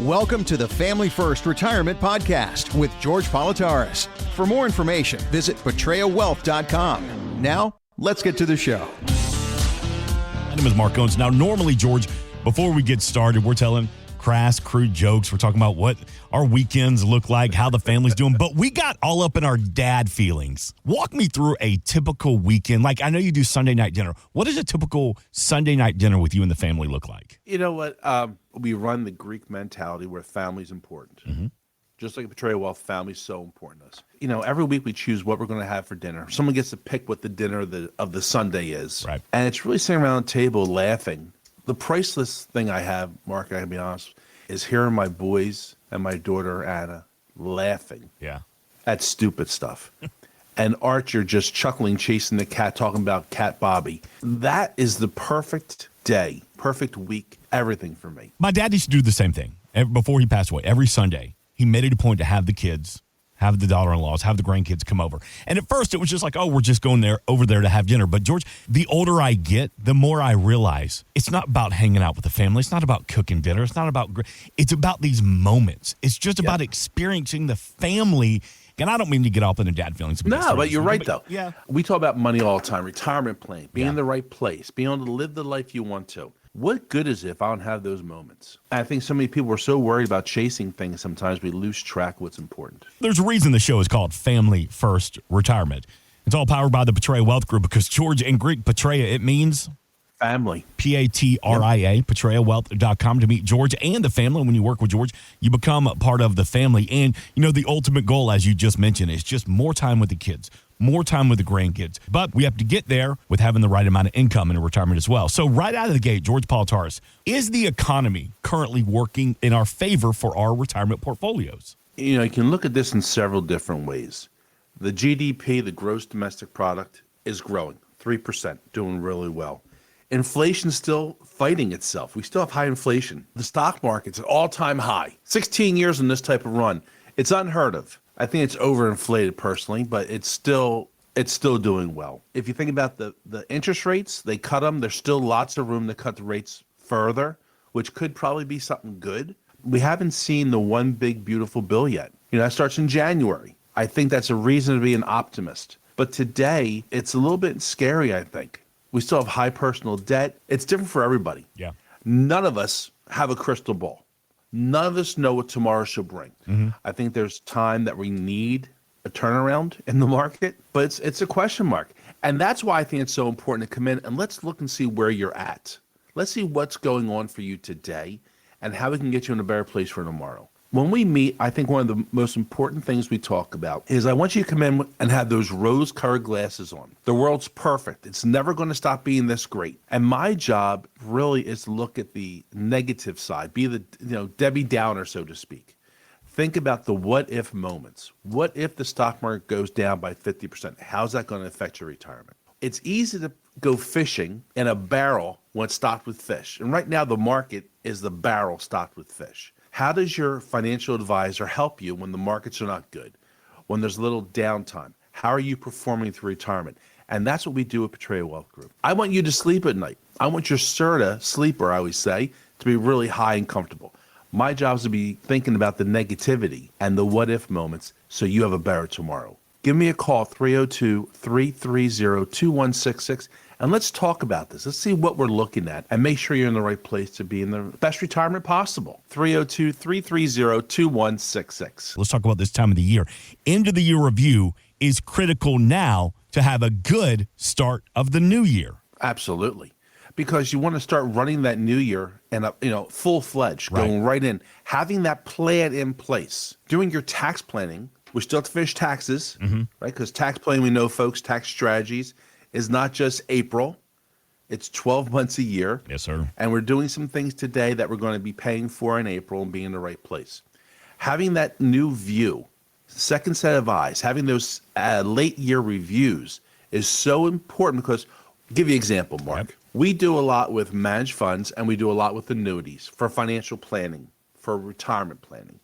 Welcome to the Family First Retirement Podcast with George Politarhos. For more information, visit betrayawealth.com. Now, let's get to the show. My name is Mark Owens. Now, normally, George, before we get started, we're telling crass, crude jokes. We're talking about what our weekends look like, how the family's doing, but we got all up in our dad feelings. Walk me through a typical weekend. Like, I know you do Sunday night dinner. What does a typical Sunday night dinner with you and the family look like? You know what? We run the Greek mentality where family's important. Mm-hmm. Just like Betrayal Wealth, family's so important to us. You know, every week we choose what we're going to have for dinner. Someone gets to pick what the dinner of the Sunday is. Right. And it's really sitting around the table laughing. The priceless thing I have, Mark, I gotta be honest, is hearing my boys and my daughter, Anna, laughing at stupid stuff. And Archer just chuckling, chasing the cat, talking about Cat Bobby. That is the perfect day, perfect week, everything for me. My dad used to do the same thing. Before he passed away, every Sunday, he made it a point to have the kids, have the daughter-in-laws, have the grandkids come over. And at first, it was just like, oh, we're just going over there to have dinner. But, George, the older I get, the more I realize it's not about hanging out with the family. It's not about cooking dinner. It's not about – it's about these moments. It's just about experiencing the family. And I don't mean to get off in the dad feelings. No, but you're right, though. Yeah. We talk about money all the time, retirement plan, being in the right place, being able to live the life you want to. What good is it if I don't have those moments? I think so many people are so worried about chasing things, sometimes we lose track of what's important. There's a reason the show is called Family First Retirement. It's all powered by the Petrea Wealth Group because, George, in Greek, Petrea, it means family. P-A-T-R-I-A, PetreaWealth.com to meet George and the family. When you work with George, you become a part of the family. And, you know, the ultimate goal, as you just mentioned, is just more time with the kids, more time with the grandkids. But we have to get there with having the right amount of income in retirement as well. So right out of the gate, George Politarhos, is the economy currently working in our favor for our retirement portfolios? You know, you can look at this in several different ways. The GDP, the gross domestic product, is growing, 3%, doing really well. Inflation's still fighting itself. We still have high inflation. The stock market's at all-time high. 16 years in this type of run. It's unheard of. I think it's overinflated personally, but it's still doing well. If you think about the interest rates, they cut them. There's still lots of room to cut the rates further, which could probably be something good. We haven't seen the one big beautiful bill yet. You know, that starts in January. I think that's a reason to be an optimist. But today, it's a little bit scary, I think. We still have high personal debt. It's different for everybody. Yeah. None of us have a crystal ball. None of us know what tomorrow shall bring. Mm-hmm. I think there's time that we need a turnaround in the market, but it's a question mark. And that's why I think it's so important to come in and let's look and see where you're at. Let's see what's going on for you today and how we can get you in a better place for tomorrow. When we meet, I think one of the most important things we talk about is I want you to come in and have those rose-colored glasses on. The world's perfect. It's never going to stop being this great. And my job really is to look at the negative side, be the Debbie Downer, so to speak. Think about the what-if moments. What if the stock market goes down by 50%? How's that going to affect your retirement? It's easy to go fishing in a barrel when it's stocked with fish. And right now the market is the barrel stocked with fish. How does your financial advisor help you when the markets are not good, when there's a little downtime? How are you performing through retirement? And that's what we do at Petrea Wealth Group. I want you to sleep at night. I want your Serta sleeper, I always say, to be really high and comfortable. My job is to be thinking about the negativity and the what-if moments so you have a better tomorrow. Give me a call, 302-330-2166. And let's talk about this. Let's see what we're looking at and make sure you're in the right place to be in the best retirement possible. 302-330-2166. Let's talk about this time of the year. End of the year review is critical now to have a good start of the new year. Absolutely. Because you want to start running that new year and full-fledged, going right in, having that plan in place, doing your tax planning. We still have to finish taxes, right? Because tax planning, we know, folks, tax strategies is not just April. It's 12 months a year. Yes, sir. And we're doing some things today that we're going to be paying for in April and being in the right place. Having that new view, second set of eyes, having those late year reviews is so important because, I'll give you an example, Mark. Yep. We do a lot with managed funds and we do a lot with annuities for financial planning, for retirement planning.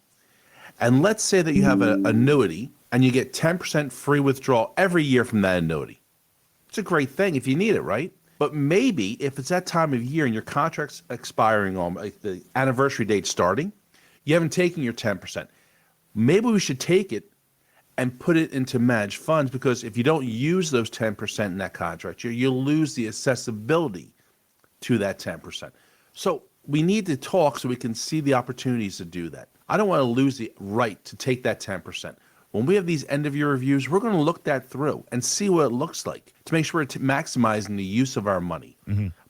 And let's say that you have an annuity and you get 10% free withdrawal every year from that annuity. It's a great thing if you need it, right? But maybe if it's that time of year and your contract's expiring on like the anniversary date starting, You haven't taken your 10%. Maybe we should take it and put it into managed funds, because if you don't use those 10% in that contract year, you'll lose the accessibility to that 10%. So we need to talk so we can see the opportunities to do that. I don't want to lose the right to take that 10%. When we have these end-of-year reviews, we're going to look that through and see what it looks like to make sure we're maximizing the use of our money,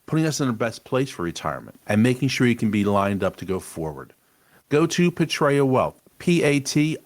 putting us in the best place for retirement, and making sure you can be lined up to go forward. Go to Patria Wealth, Patria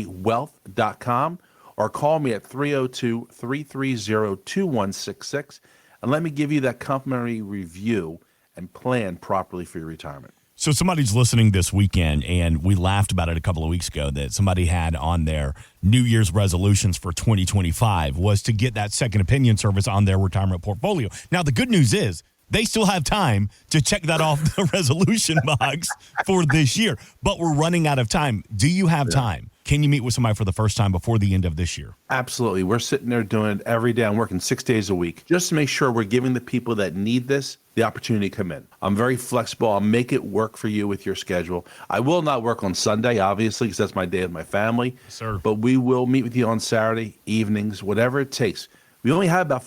Wealth.com, or call me at 302-330-2166, and let me give you that complimentary review and plan properly for your retirement. So somebody's listening this weekend, and we laughed about it a couple of weeks ago, that somebody had on their New Year's resolutions for 2025 was to get that second opinion service on their retirement portfolio. Now, the good news is they still have time to check that off the resolution box for this year, but we're running out of time. Do you have time? Can you meet with somebody for the first time before the end of this year? Absolutely. We're sitting there doing it every day. I'm working 6 days a week just to make sure we're giving the people that need this the opportunity to come in. I'm very flexible. I'll make it work for you with your schedule. I will not work on Sunday, obviously, because that's my day with my family. Yes, sir. But we will meet with you on Saturday, evenings, whatever it takes. We only have about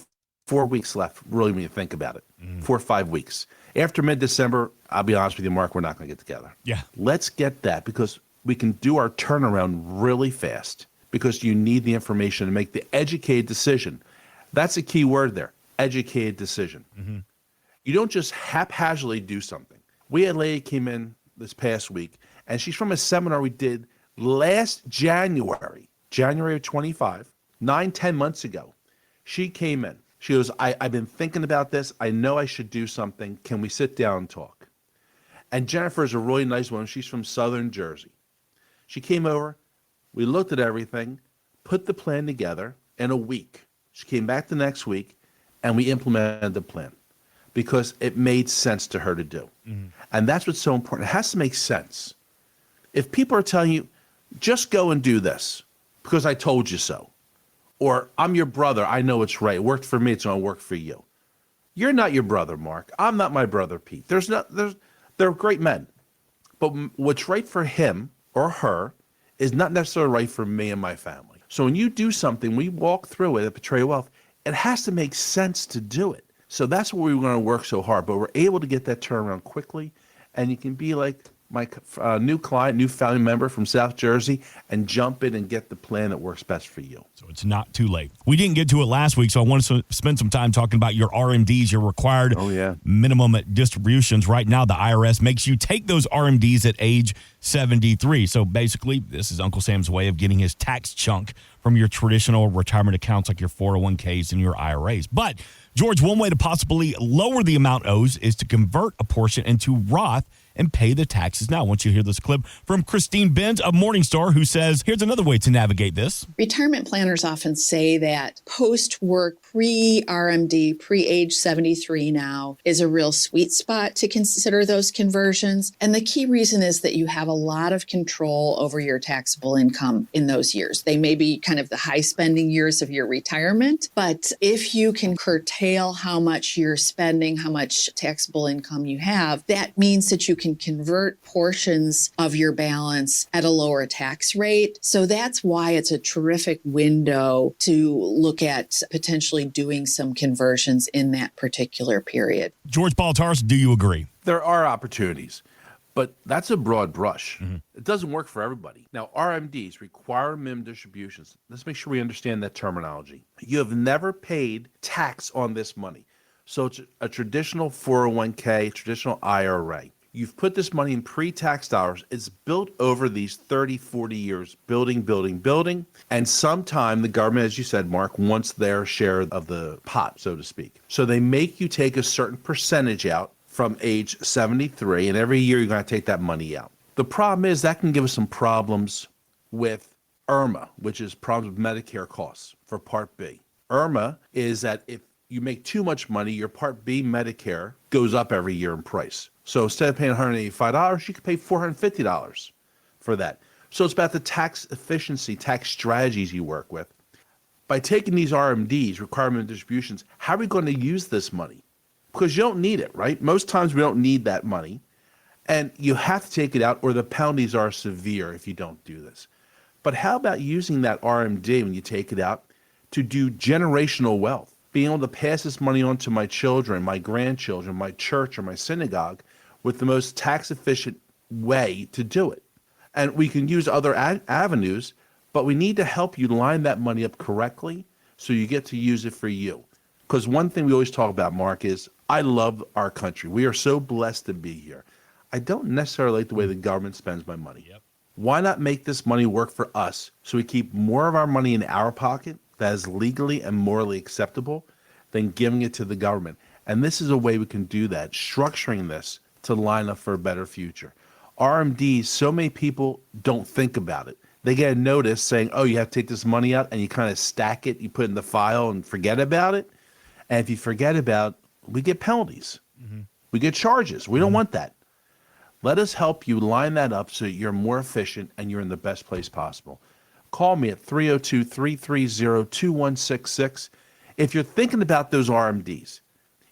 4 weeks left, really, when you think about it. 4 or 5 weeks. After mid-December, I'll be honest with you, Mark, we're not going to get together. Yeah. Let's get that, because we can do our turnaround really fast, because you need the information to make the educated decision. That's a key word there, educated decision. You don't just haphazardly do something. We had a lady came in this past week, and she's from a seminar we did last January of 25, 9-10 months ago. She came in. She goes, I've been thinking about this. I know I should do something. Can we sit down and talk? And Jennifer is a really nice woman. She's from Southern Jersey. She came over. We looked at everything, put the plan together in a week. She came back the next week, and we implemented the plan because it made sense to her to do. And that's what's so important. It has to make sense. If people are telling you, just go and do this because I told you so, or I'm your brother, I know it's right. It worked for me, it's going to work for you. You're not your brother, Mark. I'm not my brother, Pete. They're great men. But what's right for him or her is not necessarily right for me and my family. So when you do something, we walk through it at Patria Wealth, it has to make sense to do it. So that's where we're going to work so hard. But we're able to get that turnaround quickly, and you can be like my new client, new family member from South Jersey, and jump in and get the plan that works best for you. So it's not too late. We didn't get to it last week, so I want to spend some time talking about your RMDs, your required minimum distributions. Right now, the IRS makes you take those RMDs at age 73. So basically, this is Uncle Sam's way of getting his tax chunk from your traditional retirement accounts like your 401ks and your IRAs. But, George, one way to possibly lower the amount owes is to convert a portion into Roth and pay the taxes now. I want you to hear this clip from Christine Benz of Morningstar, who says, here's another way to navigate this. Retirement planners often say that post-work, pre-RMD, pre-age 73 now is a real sweet spot to consider those conversions. And the key reason is that you have a lot of control over your taxable income in those years. They may be kind of the high spending years of your retirement, but if you can curtail how much you're spending, how much taxable income you have, that means that you can convert portions of your balance at a lower tax rate. So that's why it's a terrific window to look at potentially doing some conversions in that particular period. George Politarhos, do you agree? There are opportunities, but that's a broad brush. It doesn't work for everybody. Now, RMDs, required minimum distributions. Let's make sure we understand that terminology. You have never paid tax on this money. So it's a traditional 401k, traditional IRA. You've put this money in pre-tax dollars. It's built over these 30, 40 years, building. And sometime the government, as you said, Mark, wants their share of the pot, so to speak. So they make you take a certain percentage out from age 73, and every year you're going to take that money out. The problem is that can give us some problems with IRMA, which is problems with Medicare costs for Part B. IRMA is that if you make too much money, your Part B Medicare goes up every year in price. So instead of paying $185, you could pay $450 for that. So it's about the tax efficiency, tax strategies you work with. By taking these RMDs, requirement distributions, how are we going to use this money? Because you don't need it, right? Most times we don't need that money. And you have to take it out, or the penalties are severe if you don't do this. But how about using that RMD when you take it out to do generational wealth? Being able to pass this money on to my children, my grandchildren, my church, or my synagogue with the most tax efficient way to do it. And we can use other avenues, but we need to help you line that money up correctly so you get to use it for you. Because one thing we always talk about, Mark, is I love our country. We are so blessed to be here. I don't necessarily like the way the government spends my money. Yep. Why not make this money work for us so we keep more of our money in our pocket that is legally and morally acceptable than giving it to the government? And this is a way we can do that, structuring this to line up for a better future. RMDs, so many people don't think about it. They get a notice saying, oh, you have to take this money out, and you kind of stack it, you put it in the file and forget about it. And if you forget about it, we get penalties. We get charges. We don't want that. Let us help you line that up so that you're more efficient and you're in the best place possible. Call me at 302-330-2166 if you're thinking about those RMDs.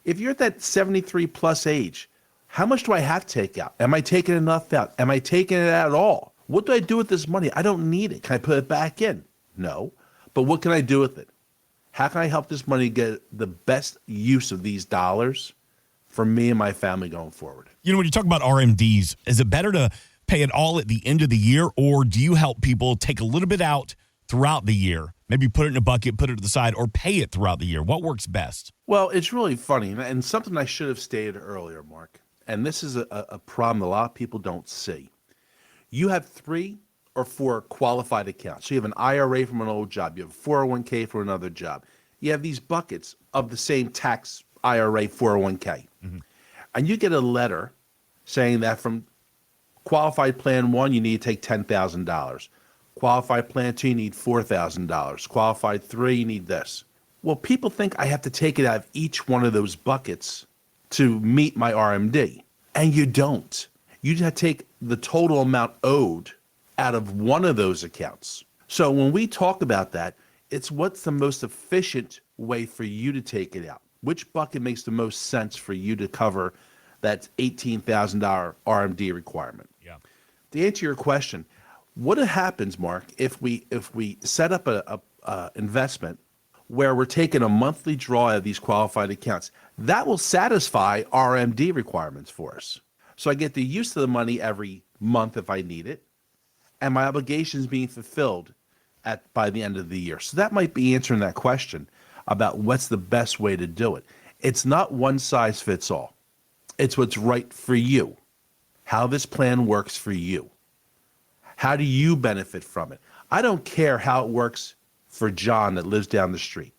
If you're at that 73 plus age, how much do I have to take out? Am I taking enough out? Am I taking it out at all? What do I do with this money? I don't need it. Can I put it back in? No. But what can I do with it? How can I help this money get the best use of these dollars for me and my family going forward? You know, when you talk about RMDs, is it better to pay it all at the end of the year, or do you help people take a little bit out throughout the year? Maybe put it in a bucket, put it to the side, or pay it throughout the year? What works best? Well, it's really funny, and something I should have stated earlier, Mark, and this is a problem that a lot of people don't see. You have 3 or 4 qualified accounts. So you have an IRA from an old job. You have a 401k for another job. You have these buckets of the same tax IRA 401k. And you get a letter saying that from qualified plan 1, you need to take $10,000. Qualified plan 2, you need $4,000. Qualified 3, you need this. Well, people think I have to take it out of each one of those buckets to meet my RMD. And you don't. You just have to take the total amount owed out of one of those accounts. So when we talk about that, it's what's the most efficient way for you to take it out. Which bucket makes the most sense for you to cover that $18,000 RMD requirement? Yeah. To answer your question, what happens, Mark, if we set up a investment where we're taking a monthly draw of these qualified accounts, that will satisfy RMD requirements for us. So I get the use of the money every month if I need it, and my obligations being fulfilled by the end of the year. So that might be answering that question about what's the best way to do it. It's not one size fits all. It's what's right for you, how this plan works for you. How do you benefit from it? I don't care how it works for John that lives down the street.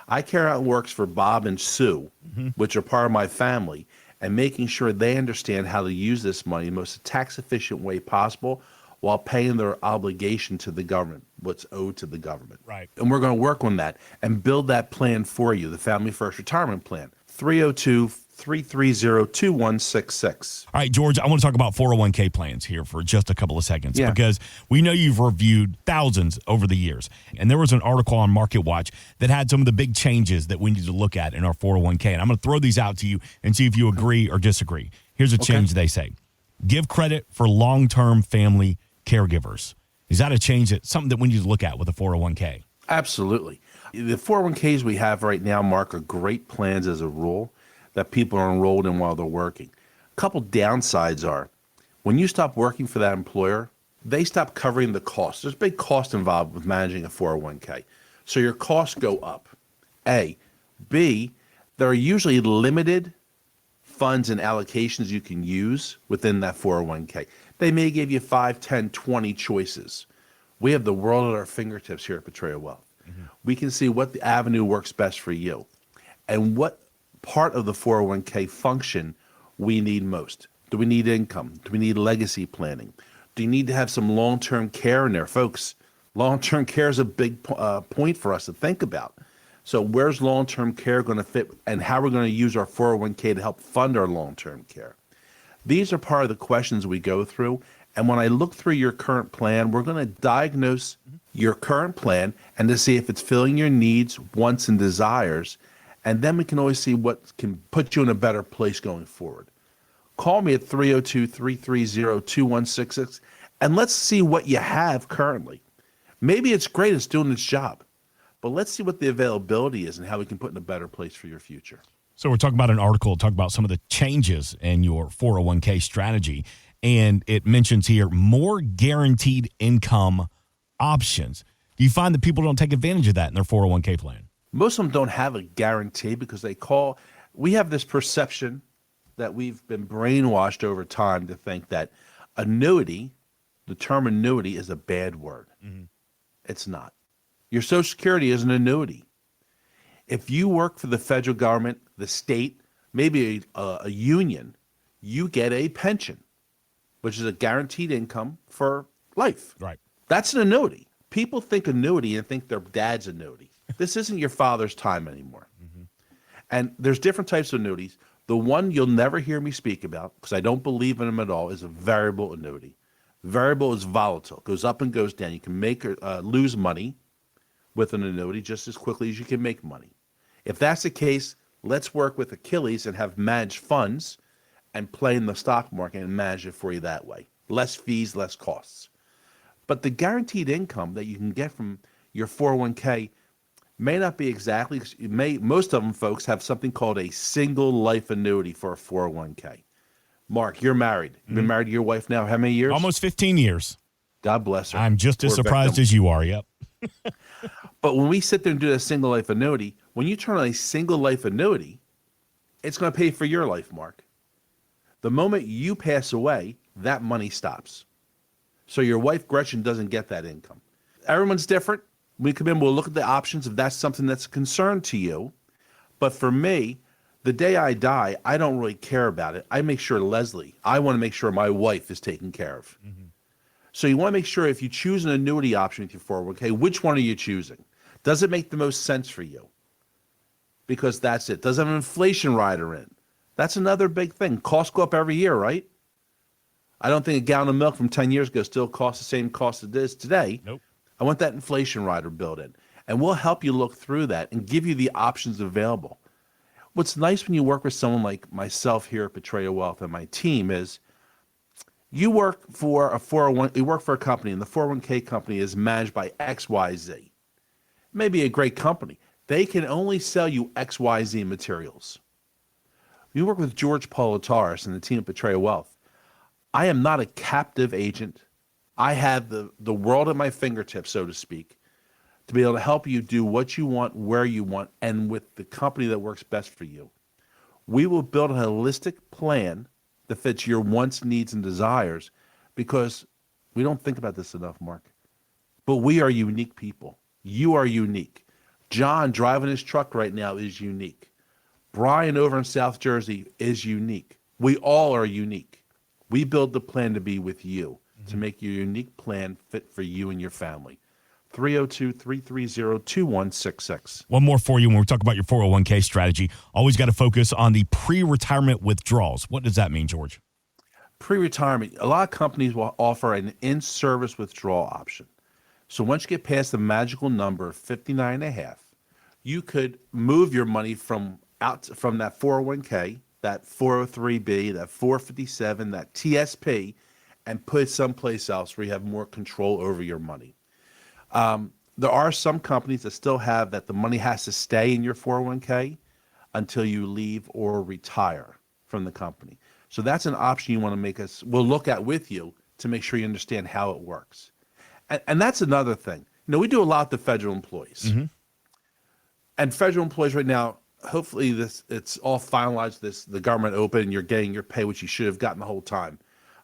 I care how it works for Bob and Sue, which are part of my family, and making sure they understand how to use this money in the most tax efficient way possible while paying their obligation to the government, what's owed to the government. Right. And we're going to work on that and build that plan for you, the Family First Retirement Plan. 302-330-2166. All right, George, I want to talk about 401k plans here for just a couple of seconds because we know you've reviewed thousands over the years. And there was an article on Market Watch that had some of the big changes that we need to look at in our 401k. And I'm going to throw these out to you and see if you agree or disagree. Here's a change they say. Give credit for long-term family caregivers. Is that a change that something that we need to look at with a 401k? Absolutely. The 401ks we have right now, Mark, are great plans as a rule that people are enrolled in while they're working. A couple downsides are when you stop working for that employer, they stop covering the costs. There's big cost involved with managing a 401k. So your costs go up. A. B, there are usually limited funds and allocations you can use within that 401k. They may give you 5, 10, 20 choices. We have the world at our fingertips here at Betrayal Wealth. We can see what the avenue works best for you and what part of the 401k function we need most. Do we need income? Do we need legacy planning? Do you need to have some long-term care in there? Folks, long-term care is a big point for us to think about. So where's long-term care going to fit and how we're going to use our 401k to help fund our long-term care? These are part of the questions we go through. And when I look through your current plan, we're going to diagnose your current plan and to see if it's filling your needs, wants, and desires. And then we can always see what can put you in a better place going forward. Call me at 302-330-2166, and let's see what you have currently. Maybe it's great, it's doing its job, but let's see what the availability is and how we can put in a better place for your future. So we're talking about an article, talk about some of the changes in your 401k strategy, and it mentions here more guaranteed income options. Do you find that people don't take advantage of that in their 401k plan? Most of them don't have a guarantee because we have this perception that we've been brainwashed over time to think that annuity, the term annuity, is a bad word. Mm-hmm. It's not. Your Social Security is an annuity. If you work for the federal government, the state, maybe a union, you get a pension, which is a guaranteed income for life. Right. That's an annuity. People think annuity and think their dad's annuity. This isn't your father's time anymore. Mm-hmm. And there's different types of annuities. The one you'll never hear me speak about, because I don't believe in them at all, is a variable annuity. Variable is volatile, goes up and goes down. You can make or lose money with an annuity just as quickly as you can make money. If that's the case, let's work with Achilles and have managed funds and play in the stock market and manage it for you that way. Less fees, less costs. But the guaranteed income that you can get from your 401k may not be exactly, most of them, folks, have something called a single life annuity for a 401k. Mark, you're married. You've been married to your wife now how many years? Almost 15 years. God bless her. I'm just as surprised as you are, yep. But when we sit there and do a single life annuity, when you turn on a single life annuity, it's going to pay for your life, Mark. The moment you pass away, that money stops. So your wife, Gretchen, doesn't get that income. Everyone's different. We come in, we'll look at the options if that's something that's a concern to you. But for me, the day I die, I don't really care about it. I make sure I want to make sure my wife is taken care of. Mm-hmm. So you want to make sure if you choose an annuity option with your 401k, which one are you choosing? Does it make the most sense for you? Because that's it. Does it have an inflation rider in? That's another big thing. Costs go up every year, right? I don't think a gallon of milk from 10 years ago still costs the same cost it is today. Nope. I want that inflation rider built in. And we'll help you look through that and give you the options available. What's nice when you work with someone like myself here at Betrayal Wealth and my team is you work for a company, and the 401k company is managed by XYZ. It may be a great company. They can only sell you XYZ materials. You work with George Politarhos and the team at Betrayal Wealth. I am not a captive agent. I have the world at my fingertips, so to speak, to be able to help you do what you want, where you want, and with the company that works best for you. We will build a holistic plan that fits your wants, needs, and desires, because we don't think about this enough, Mark. But we are unique people. You are unique. John driving his truck right now is unique. Brian over in South Jersey is unique. We all are unique. We build the plan to be with you, to make your unique plan fit for you and your family. 302-330-2166. One more for you when we talk about your 401k strategy. Always got to focus on the pre-retirement withdrawals. What does that mean, George? Pre-retirement, a lot of companies will offer an in-service withdrawal option. So once you get past the magical number of 59.5, you could move your money from that 401k, that 403b, that 457, that TSP, and put it someplace else where you have more control over your money. There are some companies that still have that the money has to stay in your 401k until you leave or retire from the company. So that's an option you want to we'll look at with you to make sure you understand how it works. And that's another thing. We do a lot with the federal employees. Mm-hmm. And federal employees right now, hopefully it's all finalized, the government open, and you're getting your pay, which you should have gotten the whole time.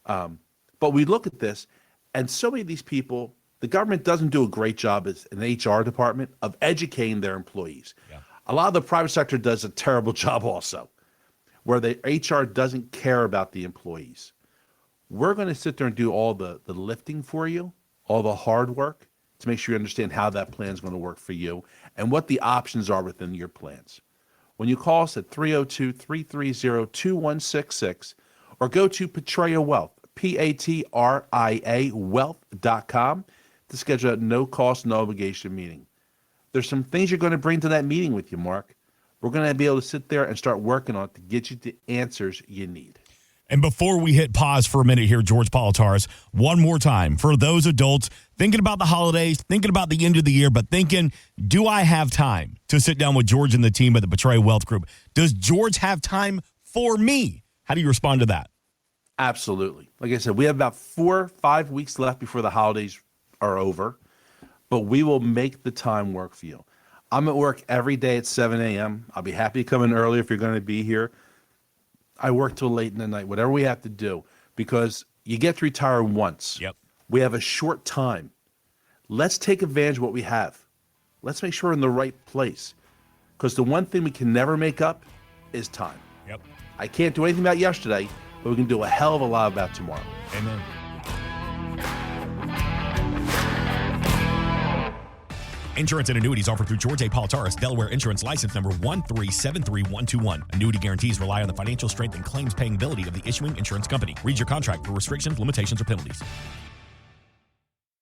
But we look at this, and so many of these people, the government doesn't do a great job as an HR department of educating their employees. Yeah. A lot of the private sector does a terrible job also, where the HR doesn't care about the employees. We're going to sit there and do all the lifting for you, all the hard work, to make sure you understand how that plan is going to work for you and what the options are within your plans. When you call us at 302-330-2166 or go to Betrayal Wealth, PATRIA wealth.com, to schedule a no-cost, no-obligation meeting. There's some things you're going to bring to that meeting with you, Mark. We're going to be able to sit there and start working on it to get you the answers you need. And before we hit pause for a minute here, George Politarhos, one more time, for those adults thinking about the holidays, thinking about the end of the year, but thinking, do I have time to sit down with George and the team at the Betrayal Wealth Group? Does George have time for me? How do you respond to that? Absolutely. Like I said, we have about 4 or 5 weeks left before the holidays are over, but we will make the time work for you. I'm at work every day at 7 a.m. I'll be happy to come in early if you're going to be here. I work till late in the night, whatever we have to do, because you get to retire once. Yep. We have a short time. Let's take advantage of what we have. Let's make sure we're in the right place, because the one thing we can never make up is time. Yep. I can't do anything about yesterday, but we can do a hell of a lot about tomorrow. Amen. Insurance and annuities offered through George A. Politarhos, Delaware Insurance License Number 1373121. Annuity guarantees rely on the financial strength and claims paying ability of the issuing insurance company. Read your contract for restrictions, limitations, or penalties.